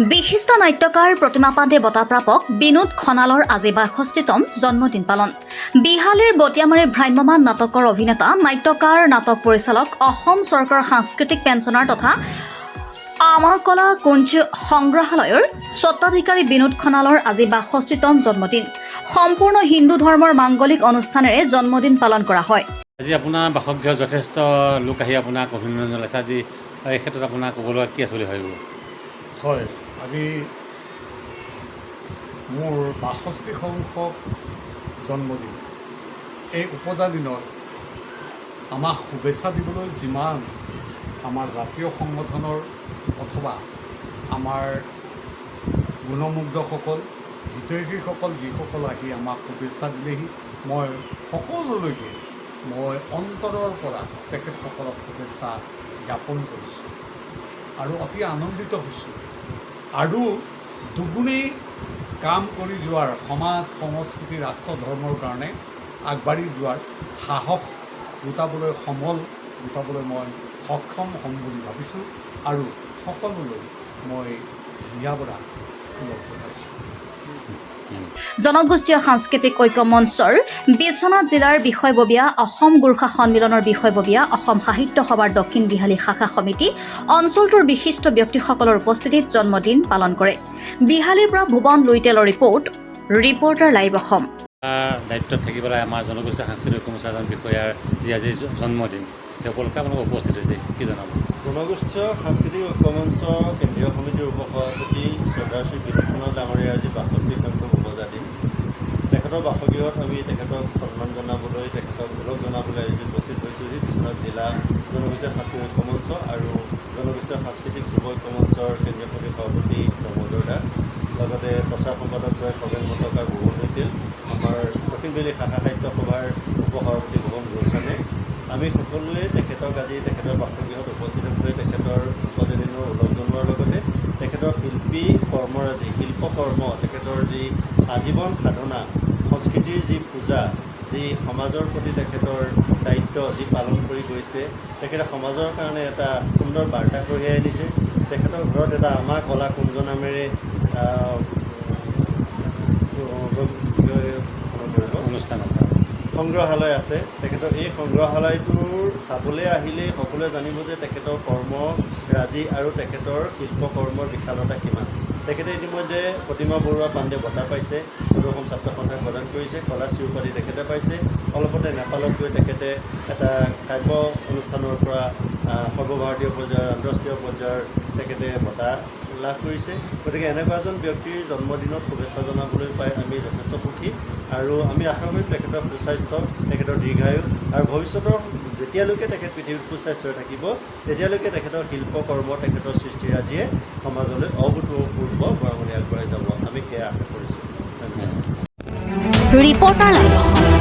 বিশিষ্ট নাট্যকাৰ প্ৰতিমা পাণ্ডে বঁটা প্ৰাপক বিনোদ খনালৰ আজি ৬২তম জন্মদিন পালন। বিহালীৰ বটিয়ামাৰী ভ্ৰাম্যমাণ নাটকৰ অভিনেতা, নাট্যকাৰ, নাটক পৰিচালক, অসম চৰকাৰৰ সাংস্কৃতিক পেঞ্চনাৰ তথা আমাকলা কুঞ্জ সংগ্ৰহালয়ৰ স্বত্বাধিকাৰী বিনোদ খনালৰ আজি ৬২তম জন্মদিন। সম্পূৰ্ণ হিন্দু ধৰ্মৰ মাংগলিক অনুষ্ঠানেৰে জন্মদিন পালন কৰা হয়। আজি আপোনাৰ বাসগৃহ যথেষ্ট লোক আহি আপোনাক অভিনন্দন জনাইছে। আজি এই ক্ষেত্ৰত আপোনাৰ ক'বলৈ কি আছে বুলি ভাবিব? হয়, আজি মোৰ ৬২ সংখ্যক জন্মদিন। এই উপজা দিনত আমাক শুভেচ্ছা দিবলৈ যিমান আমাৰ জাতীয় সংগঠনৰ অথবা আমাৰ গুণমুগ্ধসকল, হিতৈষীসকল যিসকল আহি আমাক শুভেচ্ছা দিলেহি, মই সকলোলৈকে মই অন্তৰৰ পৰা তেখেতসকলক শুভেচ্ছা জ্ঞাপন কৰিছোঁ আৰু অতি আনন্দিত হৈছোঁ। আৰু দুগুণেই কাম কৰি যোৱাৰ, সমাজ সংস্কৃতি ৰাষ্ট্ৰ ধৰ্মৰ কাৰণে আগবাঢ়ি যোৱাৰ সাহস গোটাবলৈ, সমল গোটাবলৈ মই সক্ষম হ'ম বুলি ভাবিছোঁ আৰু সকলোলৈ মই হিয়াবৰা সুলভ জনাইছোঁ। জনগোষ্ঠীয় সাংস্কৃতিক ঐক্য মঞ্চৰ বিশ্বনাথ জিলাৰ বিষয়ববীয়া, অসম গোৰ্খা সন্মিলনৰ বিষয়ববীয়া, অসম সাহিত্য সভাৰ দক্ষিণ বিহালী শাখা সমিতি অঞ্চলটোৰ বিশিষ্ট ব্যক্তিসকলৰ উপস্থিতিত জন্মদিন পালন কৰে। বিহালীৰ পৰা ভুৱন লুইটেলৰ ৰিপৰ্টাৰ লাইভ অসম। দায়িত্বত থাকি পেলাই আমাৰ জনগোষ্ঠীয় সাংস্কৃতিক ঐক্য মঞ্চৰ এজন বিষয়াৰ যি আজি জন্মদিন, সেই উপলক্ষে আপোনালোক উপস্থিত হৈছে, কি জনাব? জনগোষ্ঠীয় সাংস্কৃতিক ঐক্য মঞ্চ কেন্দ্ৰীয় সমিতিৰ উপসভাপতি শ্ৰদ্ধাৰ শ্ৰী বিনোদ খনাল ডাঙৰীয়াৰ আজি ৬২ সংখ্যক উপজা দিন। তেখেতৰ বাসগৃহত আমি তেখেতক সন্মান জনাবলৈ, তেখেতক গৌৰৱ জনাবলৈ আজি উপস্থিত হৈছোঁহি। বিশ্বনাথ জিলা জনগোষ্ঠীয় সাংস্কৃতিক ঐক্য মঞ্চ আৰু জনগোষ্ঠীয় সাংস্কৃতিক যুৱ ঐক্য মঞ্চৰ কেন্দ্ৰীয় সমিতিৰ সভাপতি দামোদৰ দা, লগতে প্ৰচাৰ সম্পাদক খগেন মটক আৰু ভুৱন লুইটেল, আমাৰ দক্ষিণ বিহালী শাখা সাহিত্য সভাৰ উপসভাপতি ভুৱন গোস্বামী, আমি সকলোৱে তেখেতক আজি তেখেতৰ বাসগৃহত উপস্থিত হৈ তেখেতৰ জন্মদিনৰ উল্লেখ জনোৱাৰ লগতে তেখেতৰ শিল্পী কৰ্মৰাজি, শিল্পকৰ্ম, তেখেতৰ যি আজীৱন সাধনা, সংস্কৃতিৰ যি পূজা, যি সমাজৰ প্ৰতি তেখেতৰ দায়িত্ব যি পালন কৰি গৈছে, তেখেতে সমাজৰ কাৰণে এটা সুন্দৰ বাৰ্তা কঢ়িয়াই আনিছে। তেখেতৰ ঘৰত এটা আমাৰ কলা কুঞ্জ নামেৰে অনুষ্ঠান আছে, সংগ্ৰহালয় আছে। তেখেতৰ এই সংগ্ৰহালয়টোৰ চাবলৈ আহিলেই সকলোৱে জানিব যে তেখেতৰ কৰ্মৰাজি আৰু তেখেতৰ শিল্পকৰ্মৰ বিশালতা কিমান। তেখেতে ইতিমধ্যে প্ৰতিমা পাণ্ডে বঁটা পাইছে, অসম ছাত্ৰ সন্থাই প্ৰদান কৰিছে, কলাশ্ৰী উপাধি তেখেতে পাইছে। অলপতে নেপালত গৈ তেখেতে এটা কাব্য অনুষ্ঠানৰ পৰা সৰ্বভাৰতীয় পৰ্যায়ৰ, আন্তঃৰাষ্ট্ৰীয় পৰ্যায়ৰ তেখেতে বঁটা লাভ কৰিছে। গতিকে এনেকুৱা এজন ব্যক্তিৰ জন্মদিনত শুভেচ্ছা জনাবলৈ পাই আমি যথেষ্ট সুখী আৰু আমি আশা কৰিম তেখেতৰ সুস্বাস্থ্য, তেখেতৰ দীৰ্ঘায়ু আৰু ভৱিষ্যতৰ যেতিয়ালৈকে তেখেত পৃথিৱীত সুস্বাস্থ্যৰে থাকিব তেতিয়ালৈকে তেখেতৰ শিল্পকৰ্ম, তেখেতৰ সৃষ্টিৰাজিয়ে সমাজলৈ অভূতপূৰ্ব বৰঙণি আগবঢ়াই যাব, আমি সেয়া আশা কৰিছোঁ। Reporter live Assam.